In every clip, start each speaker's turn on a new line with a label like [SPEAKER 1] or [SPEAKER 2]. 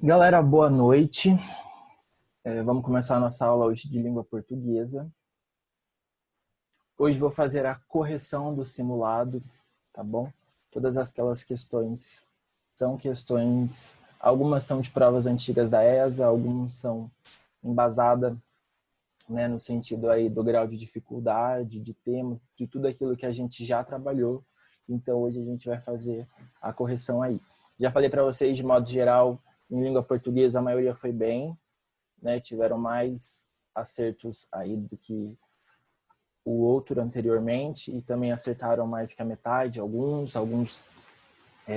[SPEAKER 1] Galera, boa noite. Vamos começar a nossa aula hoje de língua portuguesa. Hoje vou fazer a correção do simulado, tá bom? Todas aquelas questões são questões, algumas são de provas antigas da ESA, algumas são embasadas, né, no sentido aí do grau de dificuldade, de tema, de tudo aquilo que a gente já trabalhou. Então hoje a gente vai fazer a correção aí. Já falei para vocês, de modo geral, em língua portuguesa a maioria foi bem, né, tiveram mais acertos aí do que o outro anteriormente e também acertaram mais que a metade, alguns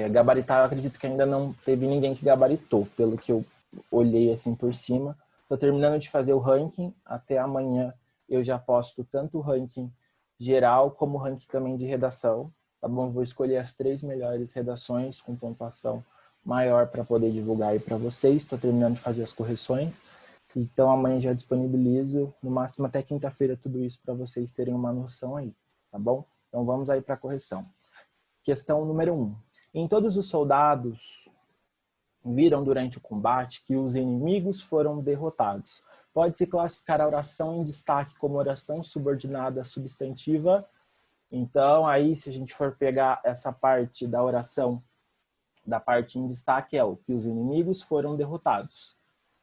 [SPEAKER 1] gabaritaram. Eu acredito que ainda não teve ninguém que gabaritou, pelo que eu olhei assim por cima. Estou terminando de fazer o ranking, até amanhã eu já posto tanto o ranking geral como o ranking também de redação, tá bom? Vou escolher as 3 melhores redações com pontuação maior para poder divulgar aí para vocês. Estou terminando de fazer as correções. Então amanhã já disponibilizo, no máximo até quinta-feira, tudo isso para vocês terem uma noção aí, tá bom? Então vamos aí para a correção. Questão número 1. Em todos os soldados viram durante o combate que os inimigos foram derrotados. Pode-se classificar a oração em destaque como oração subordinada substantiva. Então aí, se a gente for pegar essa parte da oração, da parte em destaque é o que os inimigos foram derrotados.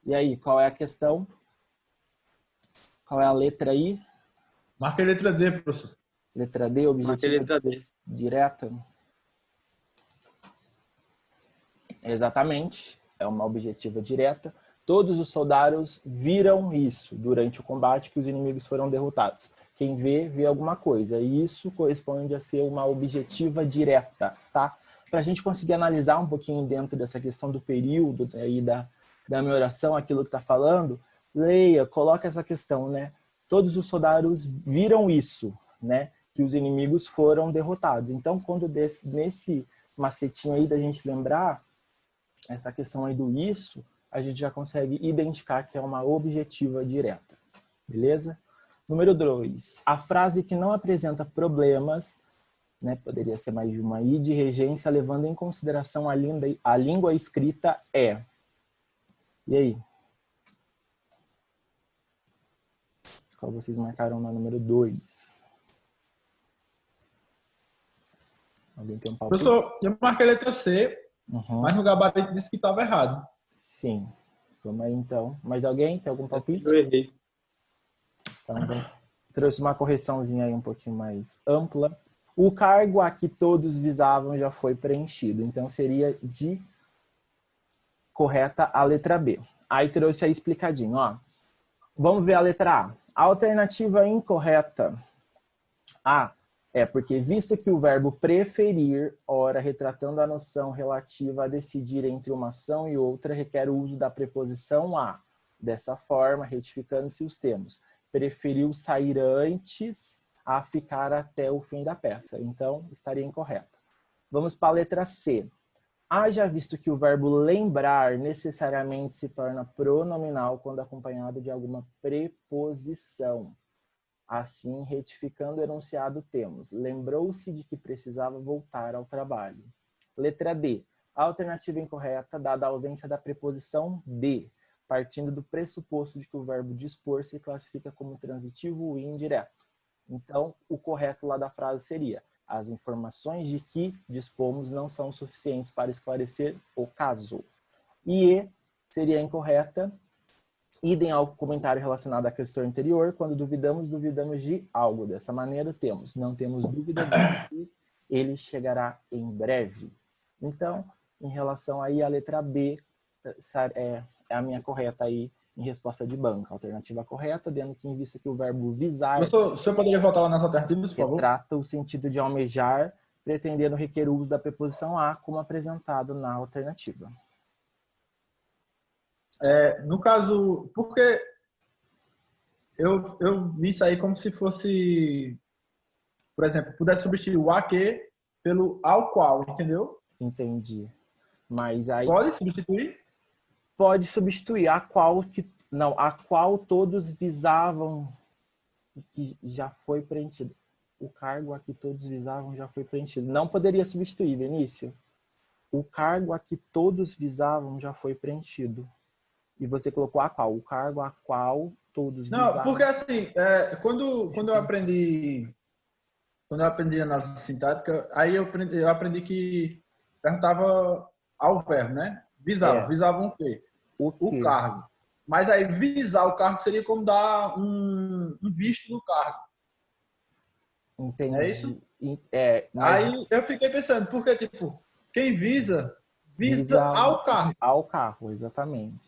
[SPEAKER 1] E aí, qual é a questão? Qual é a letra aí?
[SPEAKER 2] Marca a letra D, professor.
[SPEAKER 1] Letra D, objetiva direta. Exatamente, é uma objetiva direta. Todos os soldados viram isso durante o combate, que os inimigos foram derrotados. Quem vê, vê alguma coisa. E isso corresponde a ser uma objetiva direta, tá? Para a gente conseguir analisar um pouquinho dentro dessa questão do período aí da minha oração, aquilo que está falando, leia, coloca essa questão, né? Todos os soldados viram isso, né? Que os inimigos foram derrotados. Então, quando nesse macetinho aí da gente lembrar essa questão aí do isso, a gente já consegue identificar que é uma objetiva direta. Beleza? Número 2. A frase que não apresenta problemas, né, poderia ser mais de uma aí, de regência, levando em consideração a língua escrita é. E aí? Qual vocês marcaram na número 2? Alguém tem um palpite?
[SPEAKER 2] Professor, eu marquei a letra C, mas no gabarito disse que estava errado.
[SPEAKER 1] Sim. Vamos aí então. Mais alguém? Tem algum palpite?
[SPEAKER 3] Eu errei.
[SPEAKER 1] Então, trouxe uma correçãozinha aí um pouquinho mais ampla. O cargo a que todos visavam já foi preenchido. Então, seria de correta a letra B. Aí trouxe aí explicadinho, ó. Vamos ver a letra A. A alternativa incorreta A é porque, visto que o verbo preferir, ora, retratando a noção relativa a decidir entre uma ação e outra, requer o uso da preposição a. Dessa forma, retificando-se os termos. Preferiu sair antes a ficar até o fim da peça. Então, estaria incorreta. Vamos para a letra C. Haja visto que o verbo lembrar necessariamente se torna pronominal quando acompanhado de alguma preposição. Assim, retificando o enunciado, temos: lembrou-se de que precisava voltar ao trabalho. Letra D. A alternativa incorreta, dada a ausência da preposição de, partindo do pressuposto de que o verbo dispor se classifica como transitivo e indireto. Então, o correto lá da frase seria: as informações de que dispomos não são suficientes para esclarecer o caso. E seria incorreta, idem ao comentário relacionado à questão anterior. Quando duvidamos, duvidamos de algo. Dessa maneira, não temos dúvida de que ele chegará em breve. Então, em relação aí à letra B, é a minha correta aí em resposta de banca. Alternativa correta, dando que em vista que o verbo visar...
[SPEAKER 2] Professor, o senhor poderia voltar lá nas alternativas, por favor?
[SPEAKER 1] Retrata o sentido de almejar, pretendendo requer o uso da preposição a, como apresentado na alternativa.
[SPEAKER 2] No caso, porque eu vi isso aí como se fosse, por exemplo, pudesse substituir o a que pelo ao qual, entendeu?
[SPEAKER 1] Entendi. Mas aí...
[SPEAKER 2] Pode substituir?
[SPEAKER 1] Pode substituir a qual todos visavam, que já foi preenchido. O cargo a que todos visavam já foi preenchido. Não poderia substituir, Benício? O cargo a que todos visavam já foi preenchido. E você colocou a qual? O cargo a qual todos
[SPEAKER 2] Não,
[SPEAKER 1] visavam.
[SPEAKER 2] porque assim, quando eu aprendi análise sintática, aí eu aprendi que perguntava ao verbo, né? Visavam o quê?
[SPEAKER 1] O
[SPEAKER 2] O
[SPEAKER 1] quê?
[SPEAKER 2] cargo. Mas aí visar o cargo seria como dar um visto no cargo, não é isso?
[SPEAKER 1] Entendi. Mas
[SPEAKER 2] Aí eu fiquei pensando, porque tipo, quem visa
[SPEAKER 1] visa
[SPEAKER 2] ao cargo.
[SPEAKER 1] ao carro, exatamente.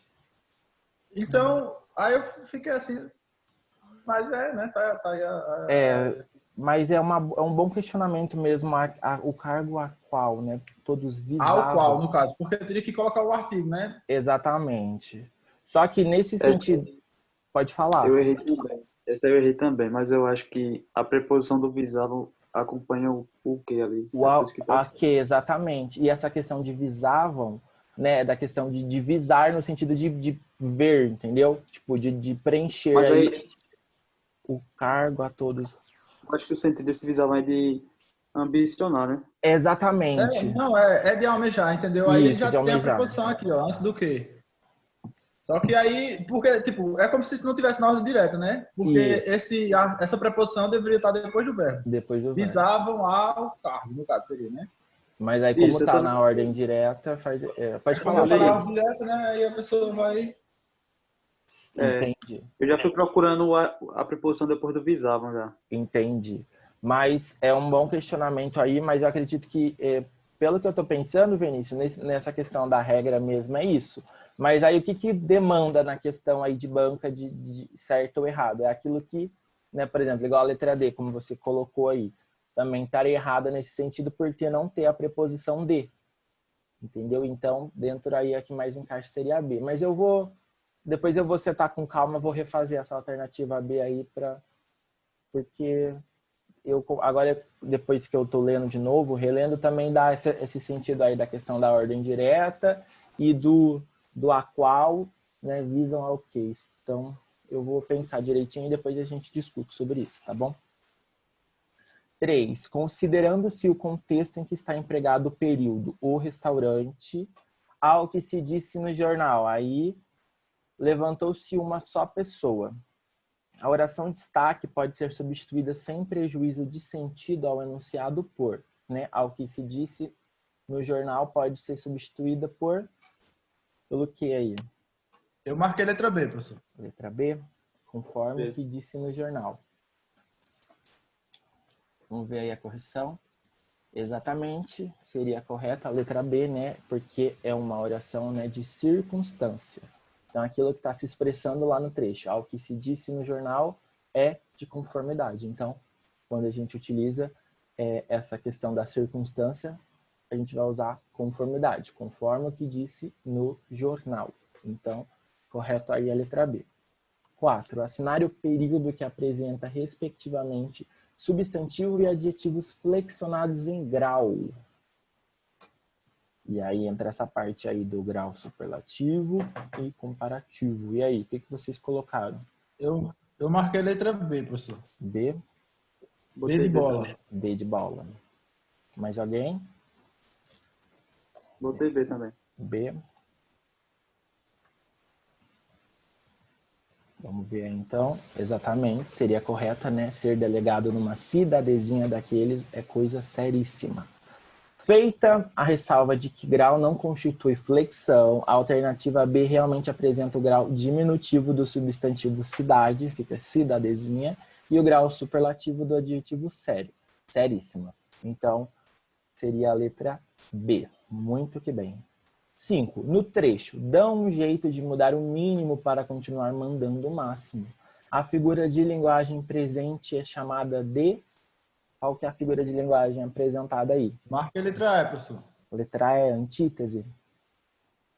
[SPEAKER 2] Então, aí eu fiquei assim, mas né? Tá aí
[SPEAKER 1] Mas é um bom questionamento mesmo, o cargo a qual, né? Todos
[SPEAKER 2] ao
[SPEAKER 1] visavam.
[SPEAKER 2] qual, no caso, porque eu teria que colocar o artigo, né?
[SPEAKER 1] Exatamente. Só que nesse
[SPEAKER 3] Essa
[SPEAKER 1] sentido, pode falar.
[SPEAKER 3] eu errei também. Essa eu errei também, mas eu acho que a preposição do visado acompanha o que ali.
[SPEAKER 1] O
[SPEAKER 3] É por isso que tá
[SPEAKER 1] a
[SPEAKER 3] certo.
[SPEAKER 1] que, exatamente. E essa questão de visavam, né? Da questão de visar no sentido de ver, entendeu? Tipo, de preencher
[SPEAKER 3] Mas
[SPEAKER 1] aí
[SPEAKER 3] aí,
[SPEAKER 1] o cargo a todos.
[SPEAKER 3] eu acho que o sentido desse visado é de ambicionar, né?
[SPEAKER 1] Exatamente.
[SPEAKER 2] Não, é de almejar, entendeu? Aí ele
[SPEAKER 1] Isso,
[SPEAKER 2] já
[SPEAKER 1] de
[SPEAKER 2] tem a
[SPEAKER 1] almejar.
[SPEAKER 2] preposição aqui, ó, antes do que. Só que aí, porque, tipo, é como se isso não tivesse na ordem direta, né? Porque
[SPEAKER 1] Isso.
[SPEAKER 2] essa preposição deveria estar depois do verbo.
[SPEAKER 1] Depois do verbo.
[SPEAKER 2] Visavam ao cargo, no caso seria, né?
[SPEAKER 1] Mas aí, como
[SPEAKER 3] Isso, eu
[SPEAKER 1] tá
[SPEAKER 3] também.
[SPEAKER 1] na ordem direta, pode
[SPEAKER 2] Como
[SPEAKER 1] falar,
[SPEAKER 2] está na
[SPEAKER 1] Felipe.
[SPEAKER 2] ordem direta, né? Aí a pessoa vai.
[SPEAKER 3] É,
[SPEAKER 1] Entendi.
[SPEAKER 3] eu já fui procurando a preposição depois do visavam já.
[SPEAKER 1] Entendi. Mas é um bom questionamento aí, mas eu acredito que, pelo que eu estou pensando, Vinícius, nessa questão da regra mesmo, é isso. Mas aí o que demanda na questão aí de banca de certo ou errado? É aquilo que, né, por exemplo, igual a letra D, como você colocou aí, também estaria errada nesse sentido porque não ter a preposição de. Entendeu? Então, dentro aí a que mais encaixa seria a B. Mas depois eu vou sentar com calma, vou refazer essa alternativa B aí porque agora, depois que eu tô lendo de novo, relendo também dá esse sentido aí da questão da ordem direta e do a qual, né, visam ao que. Então, eu vou pensar direitinho e depois a gente discute sobre isso, tá bom? 3. Considerando-se o contexto em que está empregado o período, o restaurante, ao que se disse no jornal. Aí, levantou-se uma só pessoa. A oração destaque pode ser substituída sem prejuízo de sentido ao enunciado por, né? Ao que se disse no jornal pode ser substituída pelo que aí?
[SPEAKER 2] Eu marquei letra B, professor.
[SPEAKER 1] Letra B, conforme o
[SPEAKER 3] B.
[SPEAKER 1] que disse no jornal. Vamos ver aí a correção. Exatamente, seria correta a letra B, né? Porque é uma oração, né, de circunstância. Então, aquilo que está se expressando lá no trecho, ao que se disse no jornal, é de conformidade. Então, quando a gente utiliza essa questão da circunstância, a gente vai usar conformidade, conforme o que disse no jornal. Então, correto aí a letra B. 4. Assinar o período que apresenta, respectivamente, substantivo e adjetivos flexionados em grau. E aí entra essa parte aí do grau superlativo e comparativo. E aí, o que vocês colocaram?
[SPEAKER 2] Eu marquei letra B, professor.
[SPEAKER 1] B,
[SPEAKER 2] B de bola.
[SPEAKER 3] também.
[SPEAKER 1] B de bola. Mais alguém?
[SPEAKER 3] Botei B também.
[SPEAKER 1] B. Vamos ver aí, então. Exatamente, seria correta, né? Ser delegado numa cidadezinha daqueles é coisa seríssima. Feita a ressalva de que grau não constitui flexão, a alternativa B realmente apresenta o grau diminutivo do substantivo cidade, fica cidadezinha, e o grau superlativo do adjetivo sério, seríssima. Então, seria a letra B. Muito que bem. 5. No trecho, dão um jeito de mudar o mínimo para continuar mandando o máximo. A figura de linguagem presente é chamada de... Qual que é a figura de linguagem apresentada aí?
[SPEAKER 2] Marquei letra E, professor.
[SPEAKER 1] Letra E, antítese.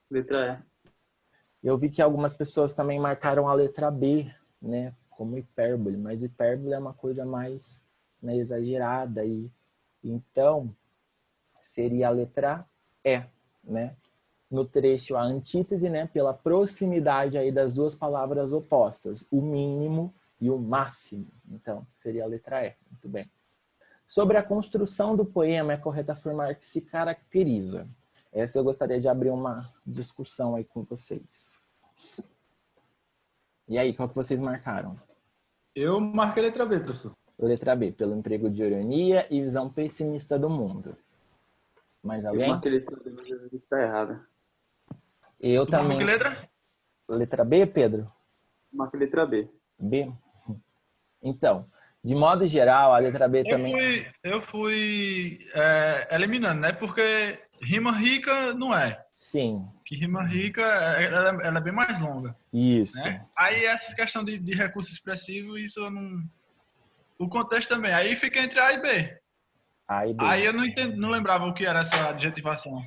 [SPEAKER 3] Letra
[SPEAKER 1] Eu vi que algumas pessoas também marcaram a letra B, né, como hipérbole, mas hipérbole é uma coisa mais, né, exagerada. Então, seria a letra E, né? No trecho, a antítese, né, pela proximidade aí das duas palavras opostas, o mínimo e o máximo. Então, seria a letra E. Muito bem. Sobre a construção do poema, é correto afirmar que se caracteriza Essa eu gostaria de abrir uma discussão aí com vocês. E aí, qual que vocês marcaram?
[SPEAKER 2] Eu marquei a letra B, professor.
[SPEAKER 1] Letra B, pelo emprego de ironia e visão pessimista do mundo. Mais alguém?
[SPEAKER 3] Eu marquei letra B, mas eu vi que tá errada.
[SPEAKER 1] Eu
[SPEAKER 2] Tu
[SPEAKER 1] também.
[SPEAKER 2] marcou que letra?
[SPEAKER 1] Letra B, Pedro?
[SPEAKER 3] Marquei letra B.
[SPEAKER 1] B? Então, de modo geral, a letra B também...
[SPEAKER 2] Eu fui eliminando, né? Porque rima rica não é.
[SPEAKER 1] Sim,
[SPEAKER 2] Que rima rica, ela é bem mais longa,
[SPEAKER 1] isso.
[SPEAKER 2] né? Aí essa questão de recurso expressivo, isso eu não... O contexto também. Aí fica entre A e B.
[SPEAKER 1] A e B.
[SPEAKER 2] Aí eu não lembrava o que era essa adjetivação.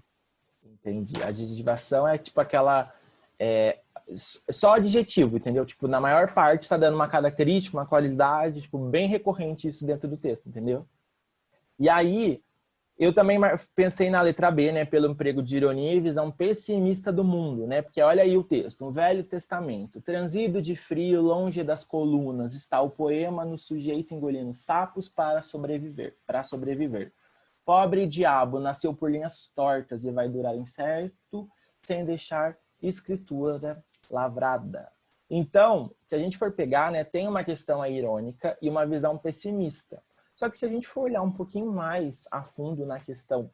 [SPEAKER 1] Entendi. A adjetivação é tipo aquela... só adjetivo, entendeu? Tipo, na maior parte tá dando uma característica, uma qualidade, tipo, bem recorrente isso dentro do texto, entendeu? E aí, eu também pensei na letra B, né? Pelo emprego de ironia e visão pessimista do mundo, né? Porque olha aí o texto. Um Velho Testamento. Transido de frio, longe das colunas, está o poema no sujeito engolindo sapos para sobreviver. Pobre diabo, nasceu por linhas tortas e vai durar incerto, sem deixar escritura lavrada. Então, se a gente for pegar, né, tem uma questão aí irônica e uma visão pessimista. Só que se a gente for olhar um pouquinho mais a fundo na questão,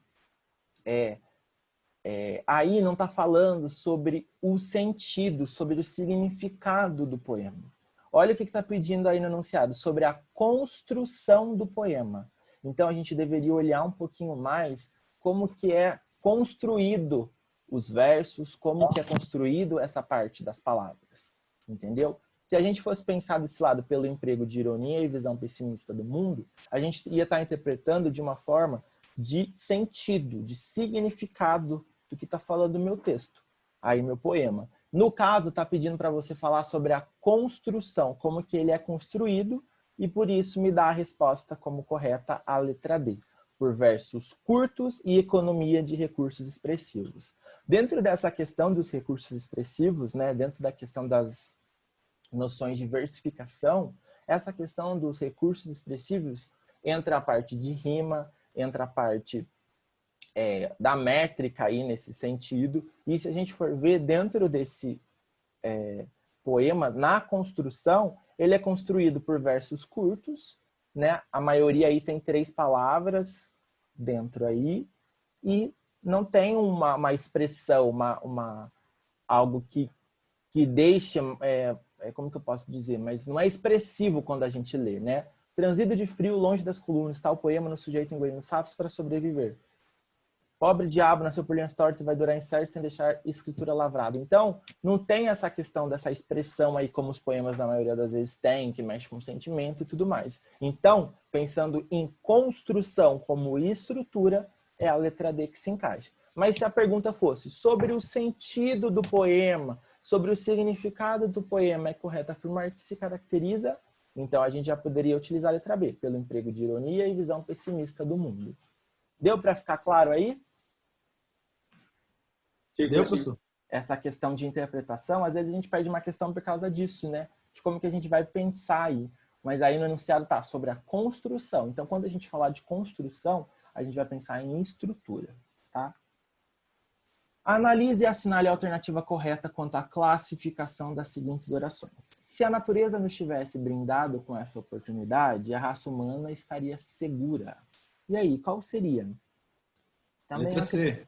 [SPEAKER 1] aí não está falando sobre o sentido, sobre o significado do poema. Olha o que está pedindo aí no enunciado, sobre a construção do poema. Então a gente deveria olhar um pouquinho mais como que é construído os versos, como que é construído essa parte das palavras, entendeu? Se a gente fosse pensar desse lado pelo emprego de ironia e visão pessimista do mundo, a gente ia estar interpretando de uma forma de sentido, de significado do que está falando o meu texto, aí meu poema. No caso, está pedindo para você falar sobre a construção, como que ele é construído, e por isso me dá a resposta como correta a letra D, por versos curtos e economia de recursos expressivos. Dentro dessa questão dos recursos expressivos, né, dentro da questão das noções de versificação, essa questão dos recursos expressivos entra a parte de rima, entra a parte da métrica aí nesse sentido, e se a gente for ver dentro desse poema, na construção, ele é construído por versos curtos, né? A maioria aí tem 3 palavras dentro aí, e não tem uma expressão, algo que deixa, como que eu posso dizer, mas não é expressivo quando a gente lê, né? Transido de frio, longe das colunas, está o poema no sujeito engolindo sapos para sobreviver. Pobre diabo, nasceu por linhas tortas e vai durar incerto sem deixar escritura lavrada. Então, não tem essa questão dessa expressão aí como os poemas na maioria das vezes têm, que mexe com sentimento e tudo mais. Então, pensando em construção como estrutura, é a letra D que se encaixa. Mas se a pergunta fosse sobre o sentido do poema, sobre o significado do poema, é correto afirmar que se caracteriza? Então, a gente já poderia utilizar a letra B, pelo emprego de ironia e visão pessimista do mundo. Deu para ficar claro aí?
[SPEAKER 2] Deu, professor?
[SPEAKER 1] Essa questão de interpretação, às vezes a gente perde uma questão por causa disso, né? De como que a gente vai pensar aí. Mas aí no enunciado tá sobre a construção. Então, quando a gente falar de construção, a gente vai pensar em estrutura, tá? Analise e assinale a alternativa correta quanto à classificação das seguintes orações. Se a natureza nos tivesse brindado com essa oportunidade, a raça humana estaria segura. E aí, qual seria? Também
[SPEAKER 2] letra C.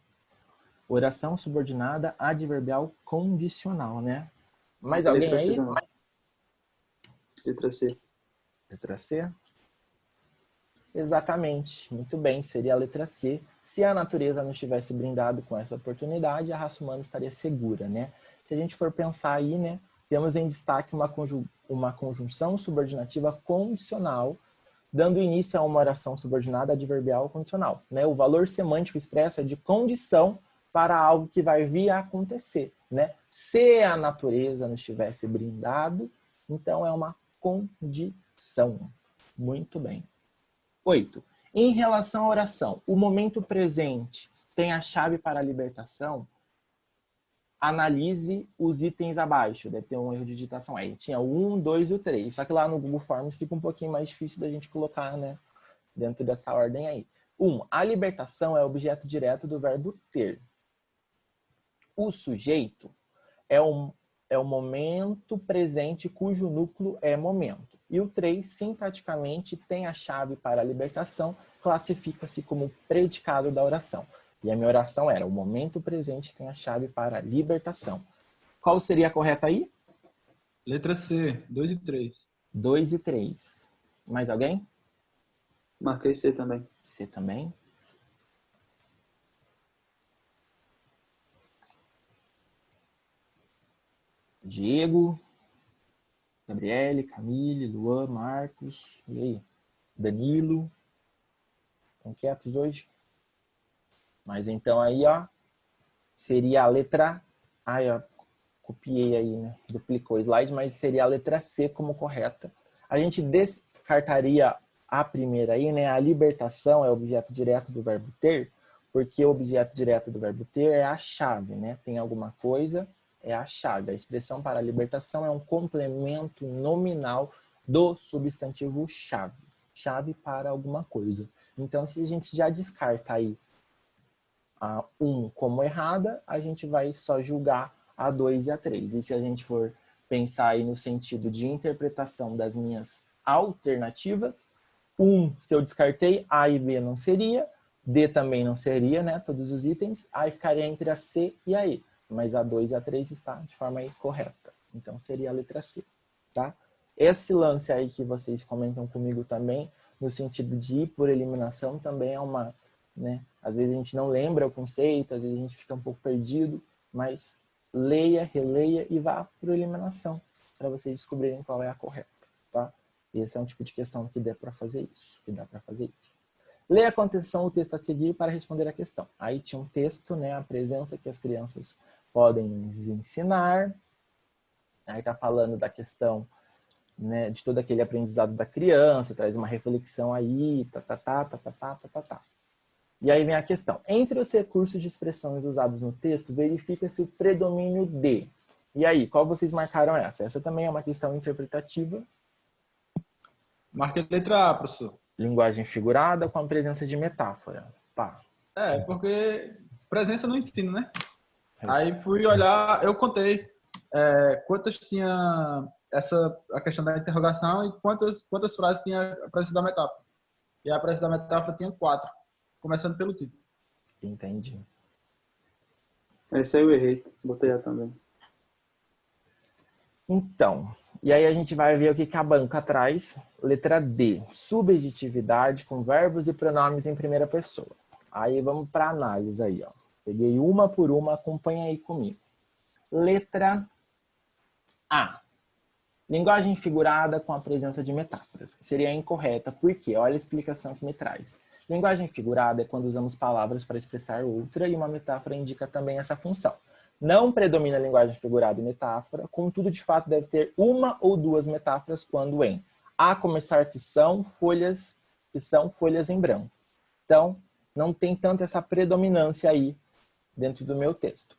[SPEAKER 1] Oração subordinada adverbial condicional, né? Mais
[SPEAKER 3] Letra
[SPEAKER 1] alguém aí?
[SPEAKER 3] C também. Letra C.
[SPEAKER 1] Letra C? Exatamente. Muito bem, seria a letra C. Se a natureza não estivesse brindado com essa oportunidade, a raça humana estaria segura, né? Se a gente for pensar aí, né? Temos em destaque uma conjunção subordinativa condicional, dando início a uma oração subordinada adverbial condicional, né? O valor semântico expresso é de condição para algo que vai vir a acontecer, né? Se a natureza não estivesse brindado, então é uma condição. Muito bem. 8. Em relação à oração, o momento presente tem a chave para a libertação? Analise os itens abaixo. Deve ter um erro de digitação aí. Tinha o 1, 2 e o 3. Só que lá no Google Forms fica um pouquinho mais difícil da gente colocar, né? Dentro dessa ordem aí. 1. A libertação é objeto direto do verbo ter. O sujeito é o momento presente cujo núcleo é momento. E o 3, sintaticamente, tem a chave para a libertação, classifica-se como predicado da oração. E a minha oração era: o momento presente tem a chave para a libertação. Qual seria a correta aí?
[SPEAKER 2] Letra C, 2 e 3.
[SPEAKER 1] 2 e 3. Mais alguém?
[SPEAKER 3] Marquei C também.
[SPEAKER 1] C também. Diego, Gabriele, Camille, Luan, Marcos, e aí? Danilo. Estão quietos hoje? Mas então aí, ó, seria a letra... Ai, ó, copiei aí, né? Duplicou o slide, mas seria a letra C como correta. A gente descartaria a primeira aí, né? A libertação é objeto direto do verbo ter, porque o objeto direto do verbo ter é a chave, né? Tem alguma coisa, é a chave. A expressão para a libertação é um complemento nominal do substantivo chave. Chave para alguma coisa. Então, se a gente já descarta aí a 1 como errada, a gente vai só julgar a 2 e a 3. E se a gente for pensar aí no sentido de interpretação das minhas alternativas, 1, se eu descartei, A e B não seria, D também não seria, né? Todos os itens. Aí ficaria entre a C e a E. Mas a 2 e a 3 está de forma aí correta. Então seria a letra C, tá? Esse lance aí que vocês comentam comigo também, no sentido de ir por eliminação, também é uma, né? Às vezes a gente não lembra o conceito, às vezes a gente fica um pouco perdido, mas leia, releia e vá por eliminação, para vocês descobrirem qual é a correta, tá? Esse é um tipo de questão que dá para fazer isso, Leia com atenção o texto a seguir para responder a questão. Aí tinha um texto, né? A presença que as crianças podem nos ensinar. Aí tá falando da questão, né, de todo aquele aprendizado da criança, traz uma reflexão aí, tá. E aí vem a questão. Entre os recursos de expressões usados no texto, verifica-se o predomínio de. E aí, qual vocês marcaram essa? Essa também é uma questão interpretativa.
[SPEAKER 2] Marquei letra A, professor.
[SPEAKER 1] Linguagem figurada com a presença de metáfora. Pá.
[SPEAKER 2] É, porque presença no ensino, né? Aí fui olhar, eu contei quantas tinha a questão da interrogação e quantas frases tinha a presença da metáfora. E a presença da metáfora tinha 4, começando pelo título.
[SPEAKER 1] Entendi.
[SPEAKER 3] Esse aí eu errei, botei A também.
[SPEAKER 1] Então, e aí a gente vai ver o que a banca traz. Letra D, subjetividade com verbos e pronomes em primeira pessoa. Aí vamos para análise aí, ó. Peguei uma por uma, acompanha aí comigo. Letra A. Linguagem figurada com a presença de metáforas. Seria incorreta, porque olha a explicação que me traz. Linguagem figurada é quando usamos palavras para expressar outra e uma metáfora indica também essa função. Não predomina a linguagem figurada e metáfora, contudo, de fato, deve ter uma ou duas metáforas quando em A começar que são folhas em branco. Então, não tem tanto essa predominância aí dentro do meu texto.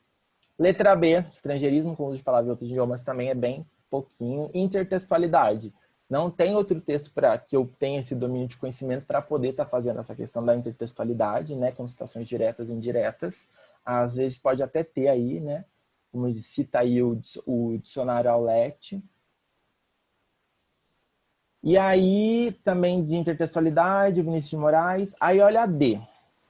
[SPEAKER 1] Letra B, estrangeirismo com uso de palavras de outros idiomas também é bem pouquinho. Intertextualidade. Não tem outro texto para que eu tenha esse domínio de conhecimento para poder estar fazendo essa questão da intertextualidade, né, com citações diretas e indiretas. Às vezes pode até ter aí, né, como cita aí o dicionário Aulete. E aí, também de intertextualidade, Vinícius de Moraes. Aí olha a D,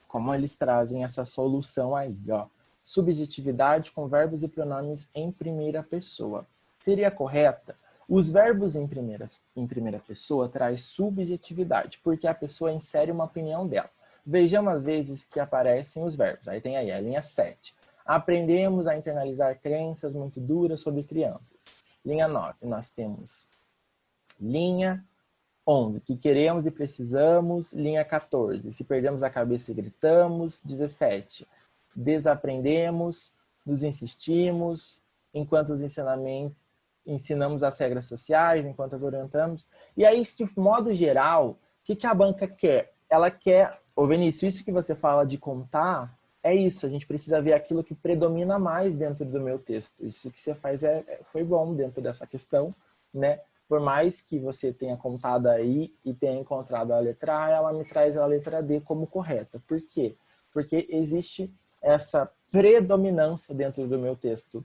[SPEAKER 1] como eles trazem essa solução aí, ó. Subjetividade com verbos e pronomes em primeira pessoa. Seria correta? Os verbos em primeira pessoa traz subjetividade, porque a pessoa insere uma opinião dela. Vejamos as vezes que aparecem os verbos. Aí tem aí a linha 7. Aprendemos a internalizar crenças muito duras sobre crianças. Linha 9, nós temos linha 11, que queremos e precisamos. Linha 14, se perdemos a cabeça e gritamos. 17, desaprendemos, nos insistimos, enquanto os ensinamos as regras sociais, enquanto as orientamos. E aí, de modo geral, o que a banca quer? Ela quer, ô Vinícius, isso que você fala de contar, é isso, a gente precisa ver aquilo que predomina mais dentro do meu texto. Isso que você faz foi bom dentro dessa questão, né? Por mais que você tenha contado aí e tenha encontrado a letra A, ela me traz a letra D como correta. Por quê? Porque existe essa predominância dentro do meu texto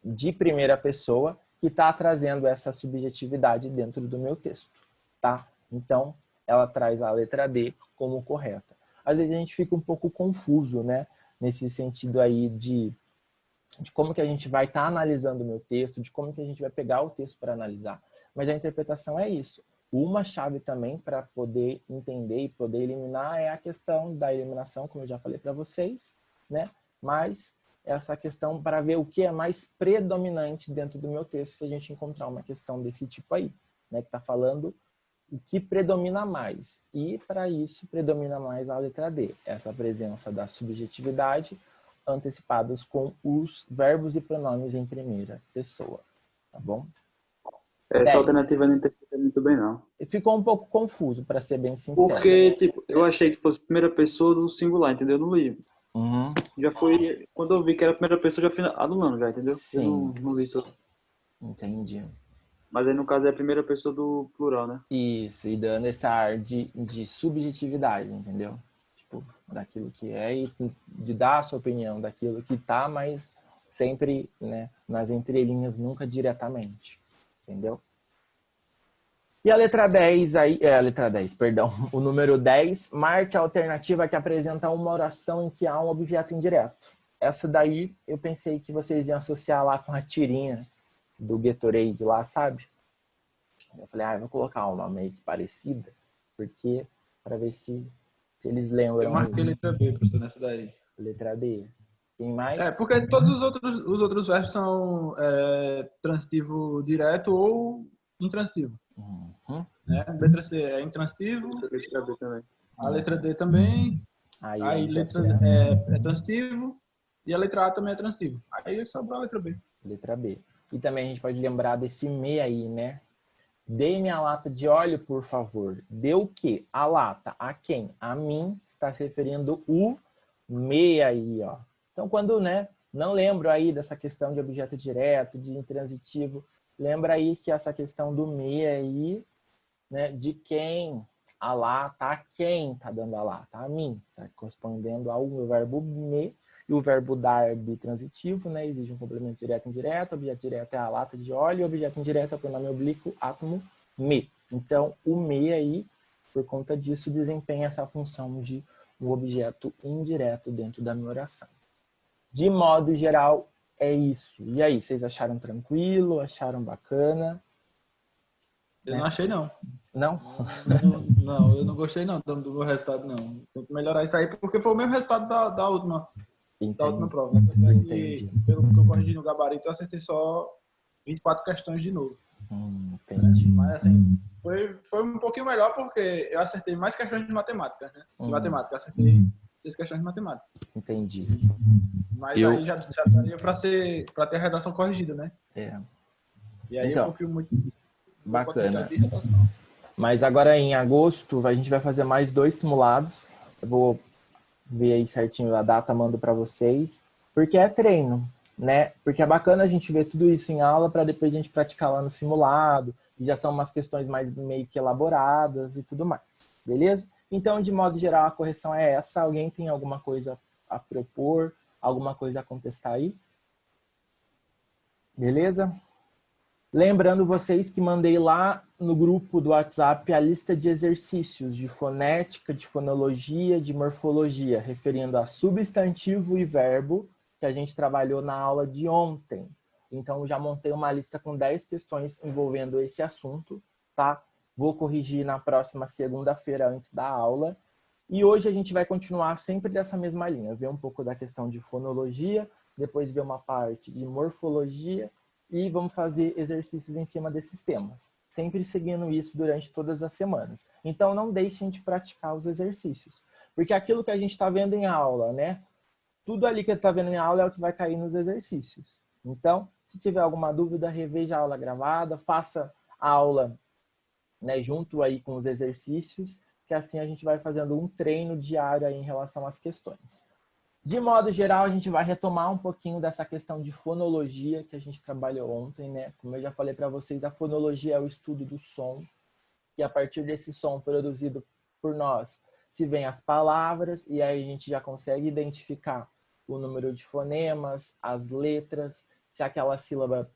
[SPEAKER 1] de primeira pessoa que está trazendo essa subjetividade dentro do meu texto, tá? Então, ela traz a letra D como correta. Às vezes a gente fica um pouco confuso, né? Nesse sentido aí de como que a gente vai estar analisando o meu texto, de como que a gente vai pegar o texto para analisar. Mas a interpretação é isso. Uma chave também para poder entender e poder eliminar é a questão da eliminação, como eu já falei para vocês, né? Mas essa questão para ver o que é mais predominante dentro do meu texto, se a gente encontrar uma questão desse tipo aí, né? Que está falando o que predomina mais. E para isso predomina mais a letra D, essa presença da subjetividade antecipados com os verbos e pronomes em primeira pessoa, tá bom?
[SPEAKER 3] Essa alternativa eu não interpretei muito bem, não.
[SPEAKER 1] Ficou um pouco confuso, para ser bem sincero.
[SPEAKER 3] Porque, tipo, eu achei que fosse primeira pessoa do singular, entendeu? No livro.
[SPEAKER 1] Uhum.
[SPEAKER 3] Já foi, quando eu vi que era a primeira pessoa, já fui anulando, já, entendeu?
[SPEAKER 1] Sim.
[SPEAKER 3] Eu não li tudo.
[SPEAKER 1] Entendi.
[SPEAKER 3] Mas aí, no caso, é a primeira pessoa do plural, né?
[SPEAKER 1] Isso, e dando esse ar de subjetividade, entendeu? Tipo, daquilo que é e de dar a sua opinião daquilo que tá, mas sempre, né, nas entrelinhas, nunca diretamente, entendeu? E a letra 10 aí, a letra 10, perdão, o número 10, marque a alternativa que apresenta uma oração em que há um objeto indireto. Essa daí eu pensei que vocês iam associar lá com a tirinha do Gatorade lá, sabe? Eu falei, eu vou colocar uma meio que parecida, porque para ver se eles lembram.
[SPEAKER 2] Eu marquei letra B, professor, nessa daí.
[SPEAKER 1] Letra D. Tem mais?
[SPEAKER 2] Porque todos os outros verbos são transitivo direto ou intransitivo.
[SPEAKER 1] Uhum.
[SPEAKER 2] Né? A letra C é intransitivo.
[SPEAKER 3] Letra B também.
[SPEAKER 2] A letra D também. Aí letra é transitivo. E a letra A também é transitivo. Aí sobrou a letra B.
[SPEAKER 1] Letra B. E também a gente pode lembrar desse me aí, né? Dê-me a lata de óleo, por favor. Dê o quê? A lata. A quem? A mim. Está se referindo o me aí, ó. Então, quando, né, não lembro aí dessa questão de objeto direto, de intransitivo, lembra aí que essa questão do me aí, né, de quem a lata, a quem tá dando a lata? A mim. Tá correspondendo ao meu verbo me. E o verbo dar bitransitivo, né, exige um complemento direto e indireto. O objeto direto é a lata de óleo, o objeto indireto é o pronome oblíquo, átomo, me. Então, o me aí, por conta disso, desempenha essa função de um objeto indireto dentro da minha oração. De modo geral, é isso. E aí, vocês acharam tranquilo? Acharam bacana?
[SPEAKER 2] Eu não achei, não.
[SPEAKER 1] Não?
[SPEAKER 2] Não, eu não gostei, não, do meu resultado, não. Tem que melhorar isso aí, porque foi o mesmo resultado da última.
[SPEAKER 1] Entendi.
[SPEAKER 2] Da última prova. Entendi. Pelo que eu corrigi no gabarito, eu acertei só 24 questões de novo.
[SPEAKER 1] Entendi.
[SPEAKER 2] Mas assim, foi um pouquinho melhor porque eu acertei mais questões de matemática, né? De matemática, eu acertei 6 questões de matemática.
[SPEAKER 1] Entendi.
[SPEAKER 2] Mas aí já daria para ter a redação corrigida, né? E aí
[SPEAKER 1] então,
[SPEAKER 2] eu confio muito
[SPEAKER 1] bacana.
[SPEAKER 2] de redação.
[SPEAKER 1] Mas agora em agosto a gente vai fazer mais 2 simulados. Eu vou ver aí certinho a data, mando para vocês, porque é treino, né? Porque é bacana a gente ver tudo isso em aula para depois a gente praticar lá no simulado, e já são umas questões mais meio que elaboradas e tudo mais, beleza? Então, de modo geral, a correção é essa. Alguém tem alguma coisa a propor, alguma coisa a contestar aí? Beleza? Lembrando vocês que mandei lá no grupo do WhatsApp a lista de exercícios de fonética, de fonologia, de morfologia, referindo a substantivo e verbo, que a gente trabalhou na aula de ontem. Então, já montei uma lista com 10 questões envolvendo esse assunto, tá? Vou corrigir na próxima segunda-feira antes da aula. E hoje a gente vai continuar sempre dessa mesma linha, ver um pouco da questão de fonologia, depois ver uma parte de morfologia, e vamos fazer exercícios em cima desses temas, sempre seguindo isso durante todas as semanas. Então, não deixem de praticar os exercícios, porque aquilo que a gente está vendo em aula, né? Tudo ali que está vendo em aula é o que vai cair nos exercícios. Então, se tiver alguma dúvida, reveja a aula gravada, faça a aula, né, junto aí com os exercícios, que assim a gente vai fazendo um treino diário aí em relação às questões. De modo geral, a gente vai retomar um pouquinho dessa questão de fonologia que a gente trabalhou ontem, né? Como eu já falei para vocês, a fonologia é o estudo do som, que a partir desse som produzido por nós, se vem as palavras, e aí a gente já consegue identificar o número de fonemas, as letras, se aquela sílaba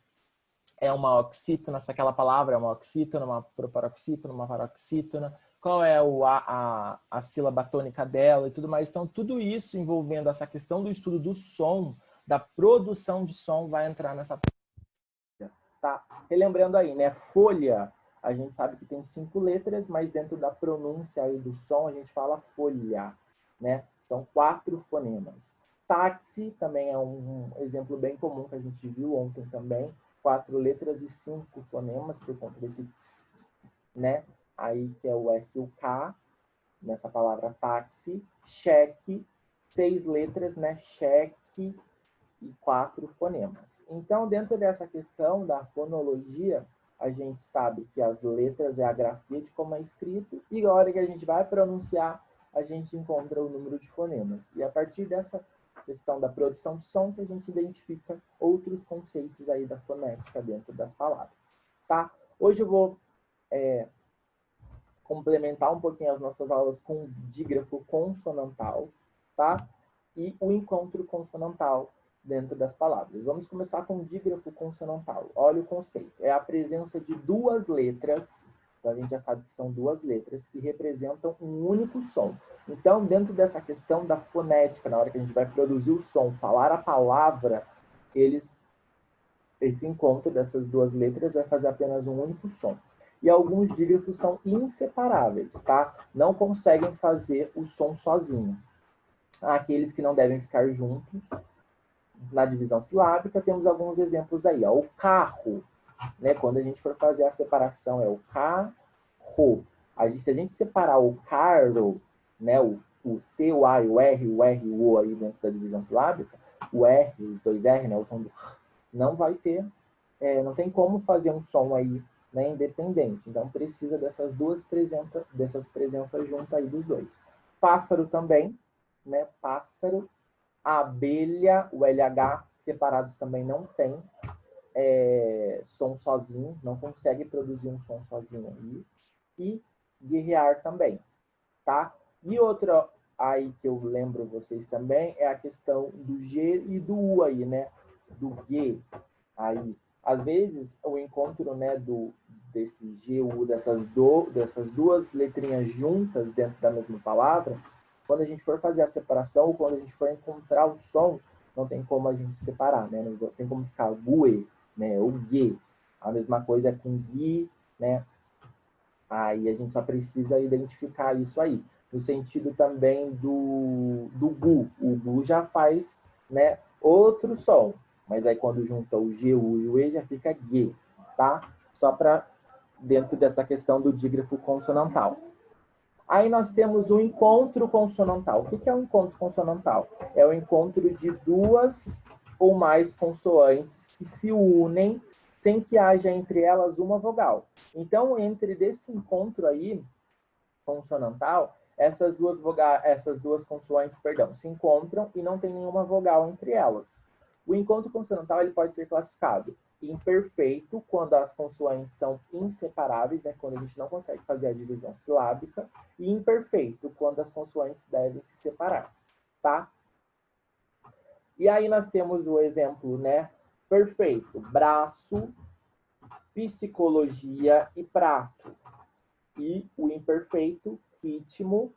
[SPEAKER 1] é uma oxítona, se aquela palavra é uma oxítona, uma proparoxítona, uma paroxítona, qual é a sílaba tônica dela e tudo mais. Então, tudo isso envolvendo essa questão do estudo do som, da produção de som, vai entrar nessa... Tá? Relembrando aí, né? Folha, a gente sabe que tem 5 letras, mas dentro da pronúncia aí do som, a gente fala folha, né? São 4 fonemas. Táxi também é um exemplo bem comum que a gente viu ontem também. 4 letras e 5 fonemas por conta desse ts, né? Aí que é o S e o K, nessa palavra táxi. Cheque, 6 letras, né? Cheque e 4 fonemas. Então, dentro dessa questão da fonologia, a gente sabe que as letras é a grafia de como é escrito, e na hora que a gente vai pronunciar, a gente encontra o número de fonemas. E a partir dessa questão da produção de som que a gente identifica outros conceitos aí da fonética dentro das palavras, tá? Hoje eu vou complementar um pouquinho as nossas aulas com dígrafo consonantal, tá? E o encontro consonantal dentro das palavras. Vamos começar com dígrafo consonantal. Olha o conceito. É a presença de 2 letras, então a gente já sabe que são 2 letras, que representam um único som. Então, dentro dessa questão da fonética, na hora que a gente vai produzir o som, falar a palavra, esse encontro dessas 2 letras vai fazer apenas um único som. E alguns dígrafos são inseparáveis, tá? Não conseguem fazer o som sozinho. Aqueles que não devem ficar juntos. Na divisão silábica, temos alguns exemplos aí. Ó. O carro, né? Quando a gente for fazer a separação, é o carro. Se a gente separar o carro, né? O C, o A e o R e o O aí dentro da divisão silábica, o R, os 2 R, né? O som do não vai ter, não tem como fazer um som aí, né, independente. Então, precisa dessas presenças juntas aí dos 2. Pássaro também, né? Pássaro. Abelha, o LH, separados também não tem som sozinho, não consegue produzir um som sozinho aí. E guerrear também, tá? E outra aí que eu lembro vocês também é a questão do G e do U aí, né? Do G aí. Às vezes, o encontro, né, desse G, U, dessas 2 letrinhas juntas dentro da mesma palavra, quando a gente for fazer a separação, ou quando a gente for encontrar o som, não tem como a gente separar, né? Não tem como ficar gue, né? Ou gue. A mesma coisa é com gui, né? Aí a gente só precisa identificar isso aí. No sentido também do gu. O gu já faz, né, outro som. Mas aí quando junta o G, o U e o E, já fica gue, tá? Só para dentro dessa questão do dígrafo consonantal. Aí nós temos o encontro consonantal. O que é o encontro consonantal? É o encontro de 2 ou mais consoantes que se unem sem que haja entre elas uma vogal. Então, desse encontro aí, consonantal, essas duas consoantes, se encontram e não tem nenhuma vogal entre elas. O encontro consonantal ele pode ser classificado imperfeito, quando as consoantes são inseparáveis, né, quando a gente não consegue fazer a divisão silábica, e imperfeito, quando as consoantes devem se separar, tá? E aí nós temos o exemplo, né, perfeito, braço, psicologia e prato. E o imperfeito, ritmo,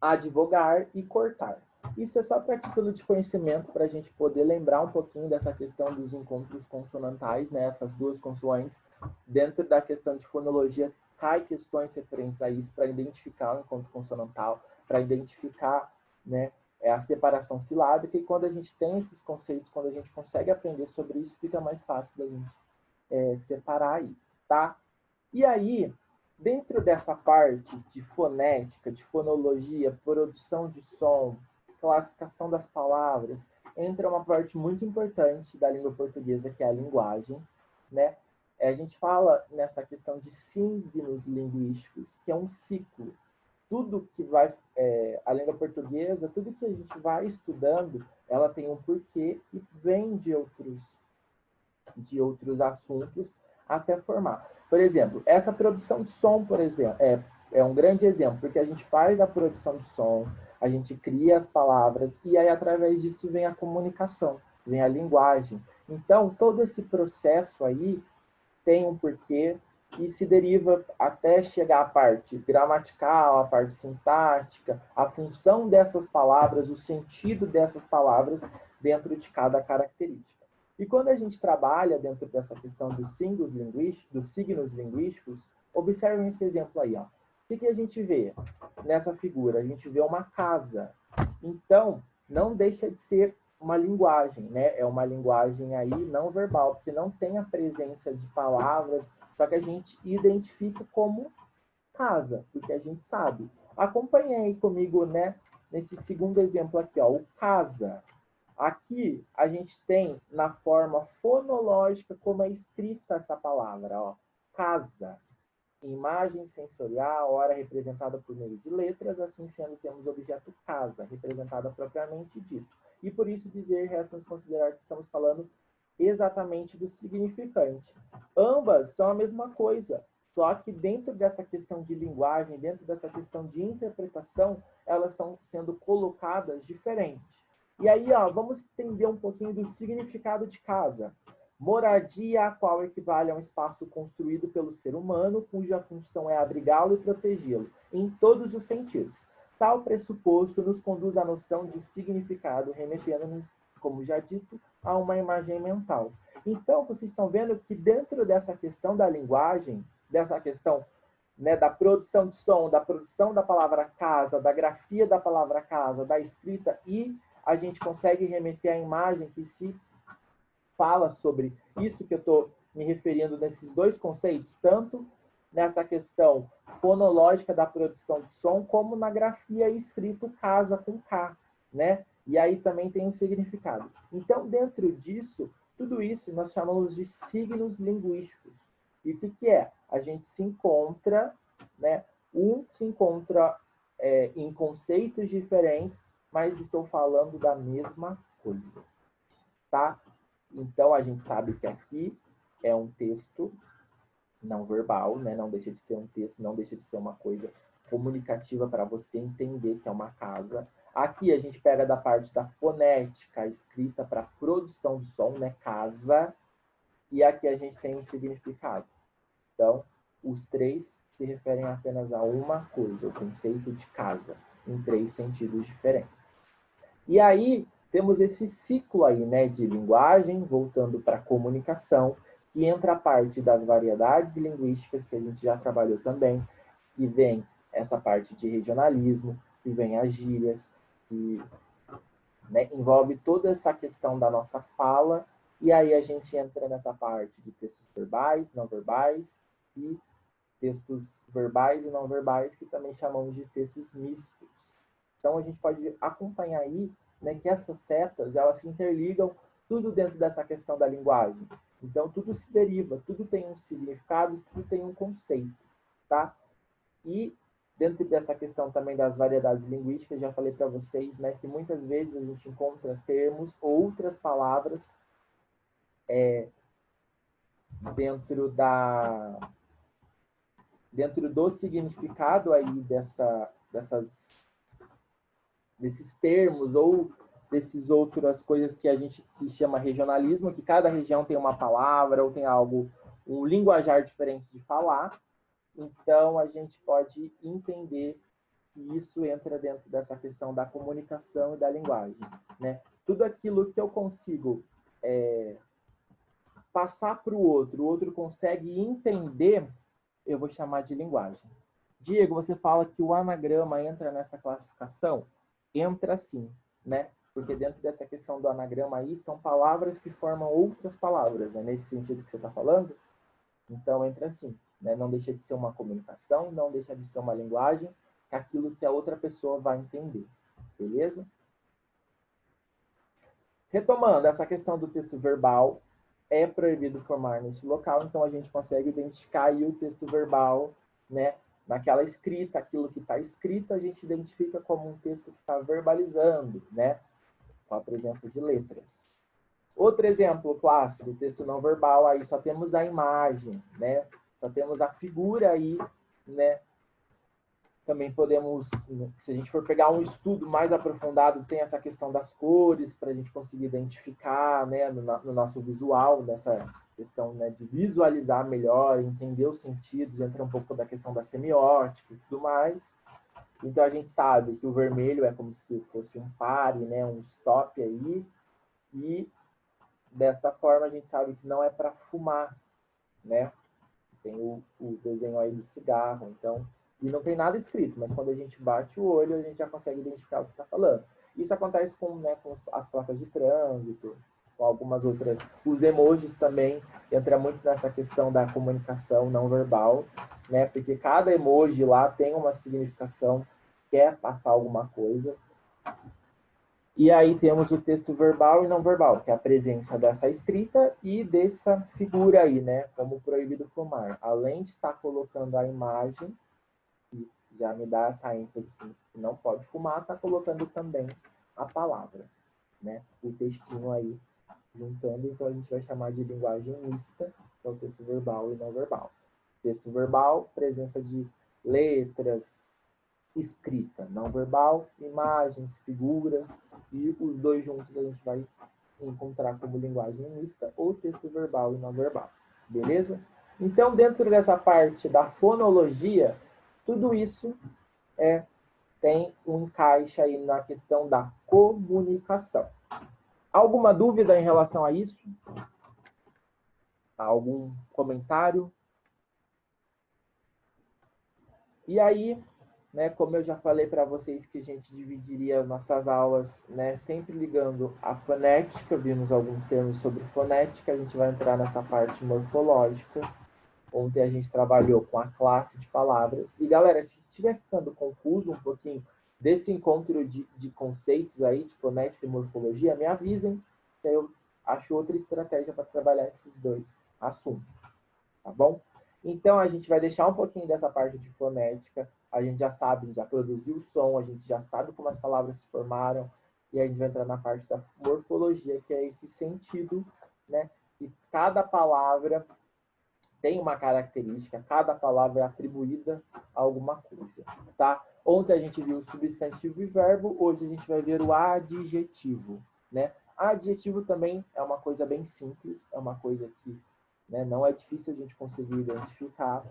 [SPEAKER 1] advogar e cortar. Isso é só para título de conhecimento, para a gente poder lembrar um pouquinho dessa questão dos encontros consonantais, né? Essas 2 consoantes. Dentro da questão de fonologia, cai questões referentes a isso, para identificar o encontro consonantal, para identificar, né, a separação silábica. E quando a gente tem esses conceitos, quando a gente consegue aprender sobre isso, fica mais fácil da gente separar aí, tá? E aí, dentro dessa parte de fonética, de fonologia, produção de som, classificação das palavras, entra uma parte muito importante da língua portuguesa, que é a linguagem, né? A gente fala nessa questão de signos linguísticos, que é um ciclo. Tudo que vai... a língua portuguesa, tudo que a gente vai estudando, ela tem um porquê e vem de outros assuntos até formar. Por exemplo, essa produção de som, por exemplo, é um grande exemplo, porque a gente faz a produção de som, a gente cria as palavras e aí através disso vem a comunicação, vem a linguagem. Então, todo esse processo aí tem um porquê e se deriva até chegar à parte gramatical, à parte sintática, a função dessas palavras, o sentido dessas palavras dentro de cada característica. E quando a gente trabalha dentro dessa questão dos signos linguísticos, observem esse exemplo aí. Ó. O que a gente vê nessa figura? A gente vê uma casa. Então, não deixa de ser uma linguagem, né? É uma linguagem aí não verbal, porque não tem a presença de palavras, só que a gente identifica como casa, porque a gente sabe. Acompanhe aí comigo, né? Nesse segundo exemplo aqui, ó, o casa. Aqui a gente tem na forma fonológica como é escrita essa palavra, ó, casa. Imagem sensorial, ora representada por meio de letras, assim sendo temos o objeto casa, representada propriamente dito. E por isso dizer, resta-nos considerar que estamos falando exatamente do significante. Ambas são a mesma coisa, só que dentro dessa questão de linguagem, dentro dessa questão de interpretação, elas estão sendo colocadas diferentes. E aí, ó, vamos entender um pouquinho do significado de casa. Moradia, a qual equivale a um espaço construído pelo ser humano, cuja função é abrigá-lo e protegê-lo, em todos os sentidos. Tal pressuposto nos conduz à noção de significado, remetendo-nos, como já dito, a uma imagem mental. Então, vocês estão vendo que dentro dessa questão da linguagem, dessa questão, né, da produção de som, da produção da palavra casa, da grafia da palavra casa, da escrita, e a gente consegue remeter à imagem que se fala sobre isso que eu estou me referindo nesses dois conceitos, tanto nessa questão fonológica da produção de som, como na grafia escrito casa com K, né? E aí também tem um significado. Então, dentro disso, tudo isso nós chamamos de signos linguísticos. E o que é? A gente se encontra, né? Se encontra em conceitos diferentes, mas estou falando da mesma coisa, tá? Então, a gente sabe que aqui é um texto não verbal, né? Não deixa de ser um texto, não deixa de ser uma coisa comunicativa para você entender que é uma casa. Aqui a gente pega da parte da fonética, a escrita para produção de som, né? Casa. E aqui a gente tem um significado. Então, os três se referem apenas a uma coisa, o conceito de casa, em três sentidos diferentes. E aí, temos esse ciclo aí, né, de linguagem, voltando para a comunicação, que entra a parte das variedades linguísticas, que a gente já trabalhou também, que vem essa parte de regionalismo, que vem as gírias, que, né, envolve toda essa questão da nossa fala, e aí a gente entra nessa parte de textos verbais, não verbais, e textos verbais e não verbais, que também chamamos de textos mistos. Então, a gente pode acompanhar aí, né, que essas setas, elas se interligam tudo dentro dessa questão da linguagem. Então, tudo se deriva, tudo tem um significado, tudo tem um conceito, tá? E dentro dessa questão também das variedades linguísticas, já falei para vocês, né, que muitas vezes a gente encontra termos, outras palavras dentro do significado aí desses termos ou desses outras coisas que a gente chama regionalismo, que cada região tem uma palavra ou tem algo, um linguajar diferente de falar. Então, a gente pode entender que isso entra dentro dessa questão da comunicação e da linguagem, né? Tudo aquilo que eu consigo passar para o outro consegue entender, eu vou chamar de linguagem. Diego, você fala que o anagrama entra nessa classificação? Entra sim, né? Porque dentro dessa questão do anagrama aí, são palavras que formam outras palavras, é nesse sentido que você está falando? Então, entra sim, né? Não deixa de ser uma comunicação, não deixa de ser uma linguagem, aquilo que a outra pessoa vai entender, beleza? Retomando, essa questão do texto verbal, é proibido formar nesse local, então a gente consegue identificar aí o texto verbal, né? Naquela escrita, aquilo que está escrito, a gente identifica como um texto que está verbalizando, né? Com a presença de letras. Outro exemplo clássico, texto não verbal, aí só temos a imagem, né? Só temos a figura aí, né? Também podemos, se a gente for pegar um estudo mais aprofundado, tem essa questão das cores, para a gente conseguir identificar, né, no nosso visual, dessa questão, né, de visualizar melhor, entender os sentidos, entra um pouco da questão da semiótica e tudo mais. Então, a gente sabe que o vermelho é como se fosse um pare, né, um stop aí, e desta forma a gente sabe que não é para fumar, né? Tem o desenho aí do cigarro, então... E não tem nada escrito, mas quando a gente bate o olho, a gente já consegue identificar o que está falando. Isso acontece com, né, com as placas de trânsito, com algumas outras... Os emojis também, entra muito nessa questão da comunicação não verbal, né? Porque cada emoji lá tem uma significação, quer passar alguma coisa. E aí temos o texto verbal e não verbal, que é a presença dessa escrita e dessa figura aí, né? Como proibido fumar. Além de estar colocando a imagem, que já me dá essa ênfase que não pode fumar, está colocando também a palavra, né? O textinho aí, juntando, então a gente vai chamar de linguagem mista, que é o texto verbal e não verbal. Texto verbal, presença de letras, escrita, não verbal, imagens, figuras, e os dois juntos a gente vai encontrar como linguagem mista ou texto verbal e não verbal. Beleza? Então, dentro dessa parte da fonologia, tudo isso tem um encaixe aí na questão da comunicação. Alguma dúvida em relação a isso? Algum comentário? E aí, né, como eu já falei para vocês que a gente dividiria nossas aulas, né, sempre ligando a fonética, vimos alguns termos sobre fonética, a gente vai entrar nessa parte morfológica, onde a gente trabalhou com a classe de palavras. E, galera, se estiver ficando confuso um pouquinho desse encontro de conceitos aí, de fonética e morfologia, me avisem, que eu acho outra estratégia para trabalhar esses dois assuntos, tá bom? Então, a gente vai deixar um pouquinho dessa parte de fonética, a gente já sabe, já produziu o som, a gente já sabe como as palavras se formaram, e a gente vai entrar na parte da morfologia, que é esse sentido, né, que cada palavra tem uma característica, cada palavra é atribuída a alguma coisa, tá? Ontem a gente viu o substantivo e verbo, hoje a gente vai ver o adjetivo, né? Adjetivo também é uma coisa bem simples, é uma coisa que, né, não é difícil a gente conseguir identificar.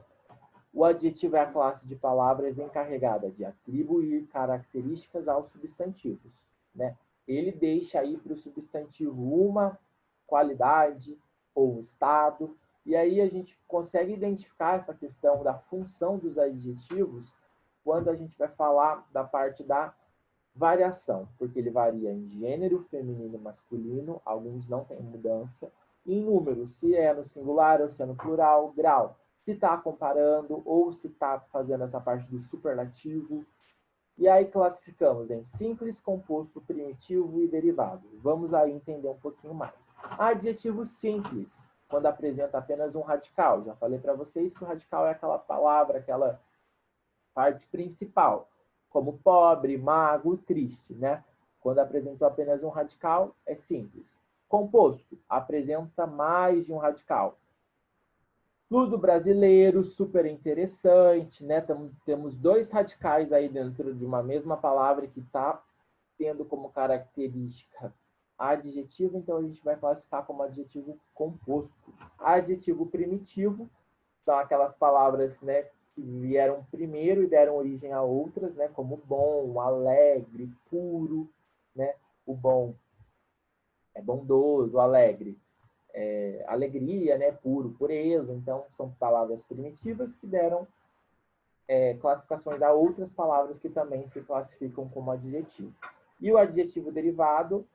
[SPEAKER 1] O adjetivo é a classe de palavras encarregada de atribuir características aos substantivos, né? Ele deixa aí para o substantivo uma qualidade ou estado, e aí a gente consegue identificar essa questão da função dos adjetivos quando a gente vai falar da parte da variação, porque ele varia em gênero, feminino e masculino, alguns não têm mudança, em número, se é no singular ou se é no plural, grau, se está comparando ou se está fazendo essa parte do superlativo. E aí classificamos em simples, composto, primitivo e derivado. Vamos aí entender um pouquinho mais. Adjetivo simples, quando apresenta apenas um radical. Já falei para vocês que o radical é aquela palavra, aquela parte principal, como pobre, mago, triste, né? Quando apresentou apenas um radical, é simples. Composto, apresenta mais de um radical. Luso brasileiro, super interessante, né? Temos dois radicais aí dentro de uma mesma palavra que está tendo como característica adjetivo, então a gente vai classificar como adjetivo composto. Adjetivo primitivo são aquelas palavras, né, que vieram primeiro e deram origem a outras, né, como bom, alegre, puro, né? O bom é bondoso, alegre. Alegria, né, puro, pureza, então são palavras primitivas que deram classificações a outras palavras que também se classificam como adjetivo. E o adjetivo derivado,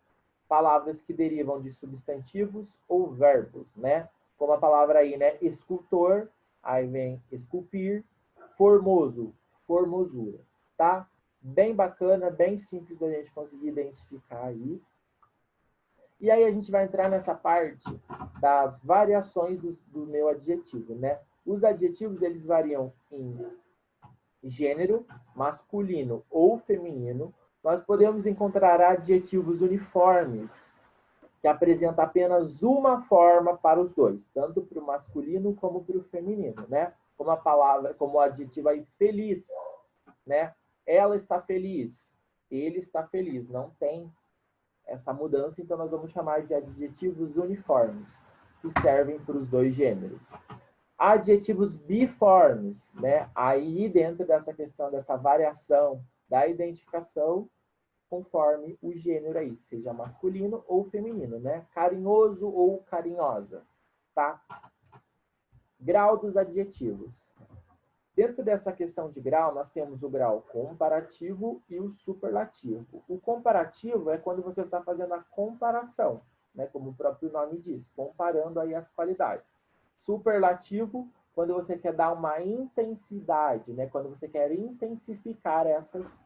[SPEAKER 1] palavras que derivam de substantivos ou verbos, né? Como a palavra aí, né, escultor, aí vem esculpir, formoso, formosura, tá? Bem bacana, bem simples da gente conseguir identificar aí. E aí a gente vai entrar nessa parte das variações do meu adjetivo, né? Os adjetivos, eles variam em gênero, masculino ou feminino. Nós podemos encontrar adjetivos uniformes, que apresentam apenas uma forma para os dois, tanto para o masculino como para o feminino, né? Como a palavra, como o adjetivo aí feliz, né? Ela está feliz, ele está feliz. Não tem essa mudança, então nós vamos chamar de adjetivos uniformes, que servem para os dois gêneros. Adjetivos biformes, né? Aí dentro dessa questão, dessa variação da identificação, conforme o gênero aí, seja masculino ou feminino, né? Carinhoso ou carinhosa, tá? Grau dos adjetivos. Dentro dessa questão de grau, nós temos o grau comparativo e o superlativo. O comparativo é quando você está fazendo a comparação, né? Como o próprio nome diz, comparando aí as qualidades. Superlativo, quando você quer dar uma intensidade, né? Quando você quer intensificar essas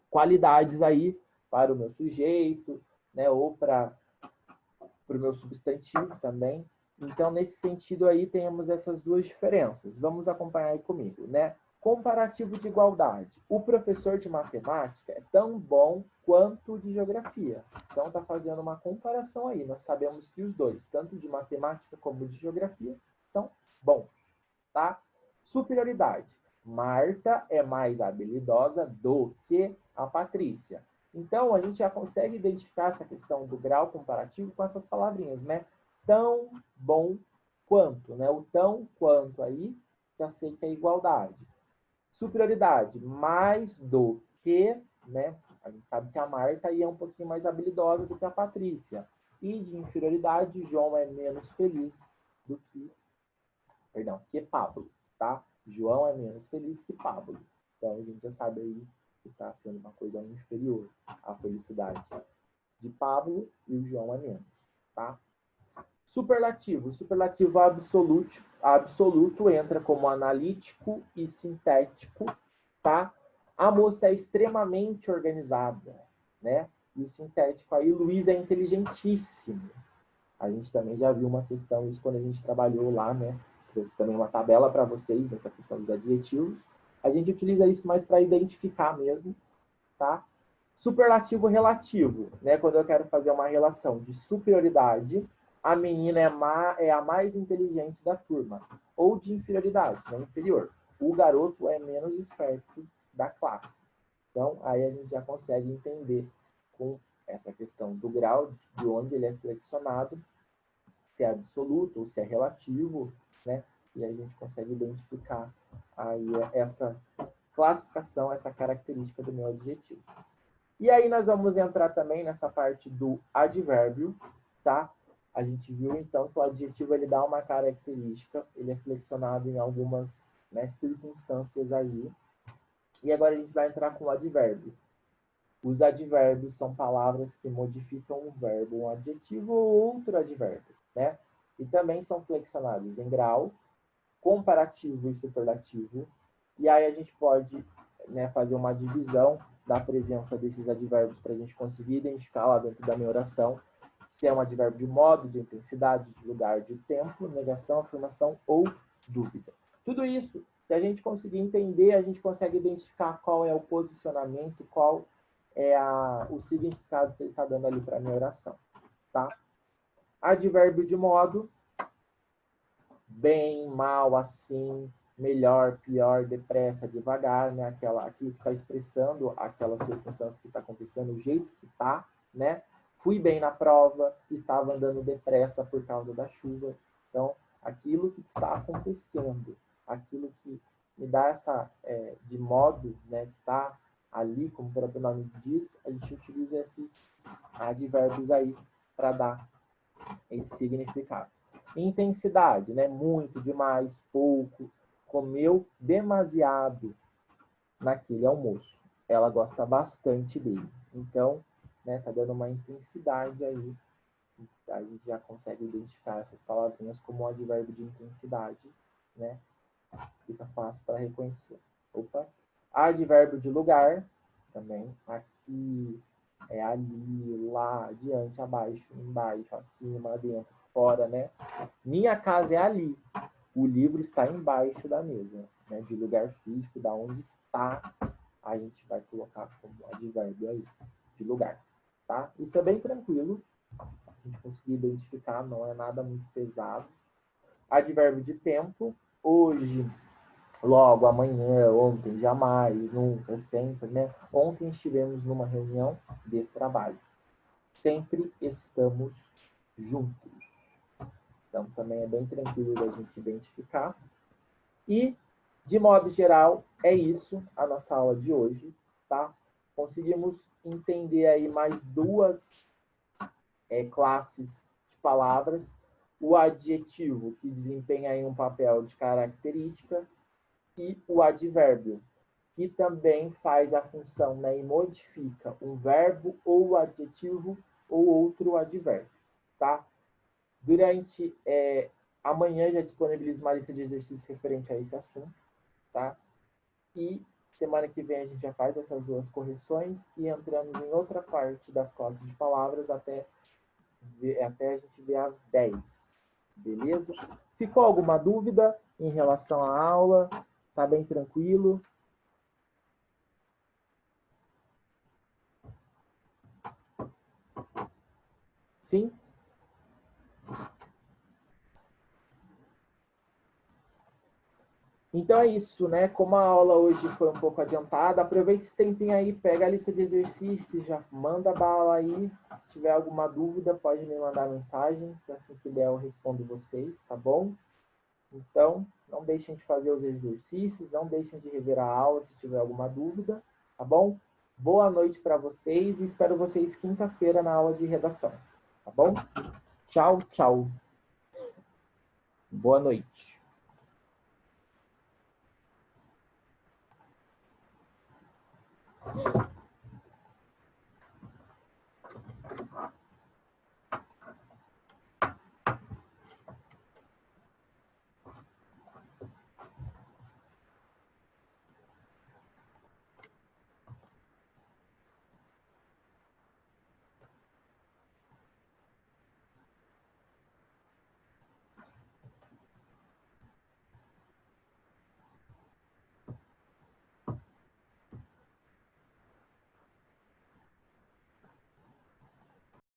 [SPEAKER 1] qualidades aí para o meu sujeito, né? Ou para o meu substantivo também. Então, nesse sentido aí, temos essas duas diferenças. Vamos acompanhar aí comigo, né? Comparativo de igualdade. O professor de matemática é tão bom quanto de geografia. Então, está fazendo uma comparação aí. Nós sabemos que os dois, tanto de matemática como de geografia, são bons, tá? Superioridade. Marta é mais habilidosa do que a Patrícia. Então, a gente já consegue identificar essa questão do grau comparativo com essas palavrinhas, né? Tão bom quanto, né? O tão quanto aí, já sei que é igualdade. Superioridade, mais do que, né? A gente sabe que a Marta aí é um pouquinho mais habilidosa do que a Patrícia. E de inferioridade, João é menos feliz do que, que Pablo, tá? João é menos feliz que Pablo. Então, a gente já sabe aí que está sendo uma coisa inferior à felicidade de Pablo e o João é menos, tá? Superlativo. Superlativo absoluto entra como analítico e sintético, tá? A moça é extremamente organizada, né? E o sintético aí, Luiz é inteligentíssimo. A gente também já viu uma questão, isso quando a gente trabalhou lá, né? Trouxe também uma tabela para vocês nessa questão dos adjetivos. A gente utiliza isso mais para identificar mesmo, tá? Superlativo relativo, né? Quando eu quero fazer uma relação de superioridade, a menina é a mais inteligente da turma. Ou de inferioridade, né? Inferior. O garoto é menos esperto da classe. Então, aí a gente já consegue entender com essa questão do grau, de onde ele é flexionado, se é absoluto ou se é relativo, né? E aí a gente consegue identificar aí essa classificação, essa característica do meu adjetivo. E aí nós vamos entrar também nessa parte do advérbio, tá? A gente viu, então, que o adjetivo ele dá uma característica, ele é flexionado em algumas, né, circunstâncias aí. E agora a gente vai entrar com o advérbio. Os advérbios são palavras que modificam um verbo, um adjetivo ou outro advérbio, né? E também são flexionados em grau, comparativo e superlativo. E aí a gente pode, né, fazer uma divisão da presença desses advérbios para a gente conseguir identificar lá dentro da minha oração se é um advérbio de modo, de intensidade, de lugar, de tempo, negação, afirmação ou dúvida. Tudo isso, se a gente conseguir entender, a gente consegue identificar qual é o posicionamento, qual é o significado que ele está dando ali para a minha oração, tá? Advérbio de modo, bem, mal, assim, melhor, pior, depressa, devagar, né? Aquilo que está expressando aquela circunstância que está acontecendo, o jeito que está, né? Fui bem na prova, estava andando depressa por causa da chuva. Então, aquilo que está acontecendo, aquilo que me dá essa, de modo, né? Que está ali, como o próprio nome diz, a gente utiliza esses advérbios aí para dar esse significado. Intensidade, né? Muito, demais, pouco, comeu demasiado naquele almoço. Ela gosta bastante dele. Então, né, tá dando uma intensidade aí. A gente já consegue identificar essas palavrinhas como um advérbio de intensidade, né? Fica fácil para reconhecer. Opa. Advérbio de lugar, também. Aqui, ali, lá, adiante, abaixo, embaixo, acima, dentro, fora, né? Minha casa é ali. O livro está embaixo da mesa, né? De lugar físico, da onde está, a gente vai colocar como advérbio aí, de lugar, tá? Isso é bem tranquilo. A gente conseguir identificar, não é nada muito pesado. Advérbio de tempo. Hoje logo, amanhã, ontem, jamais, nunca, sempre, né? Ontem estivemos numa reunião de trabalho. Sempre estamos juntos. Então, também é bem tranquilo da gente identificar. E, de modo geral, é isso a nossa aula de hoje, tá? Conseguimos entender aí mais duas classes de palavras. O adjetivo, que desempenha aí um papel de característica, e o advérbio, que também faz a função, né, e modifica um verbo ou o adjetivo ou outro advérbio, tá? Durante amanhã já disponibilizo uma lista de exercícios referente a esse assunto, tá? E semana que vem a gente já faz essas duas correções e entramos em outra parte das classes de palavras até a gente ver as 10. Beleza? Ficou alguma dúvida em relação à aula? Tá bem tranquilo? Sim? Então é isso, né? Como a aula hoje foi um pouco adiantada, aproveite esse tempinho aí, pega a lista de exercícios, já manda bala aí. Se tiver alguma dúvida, pode me mandar mensagem, que assim que der eu respondo vocês, tá bom? Então, não deixem de fazer os exercícios, não deixem de rever a aula se tiver alguma dúvida, tá bom? Boa noite para vocês e espero vocês quinta-feira na aula de redação, tá bom? Tchau, tchau. Boa noite.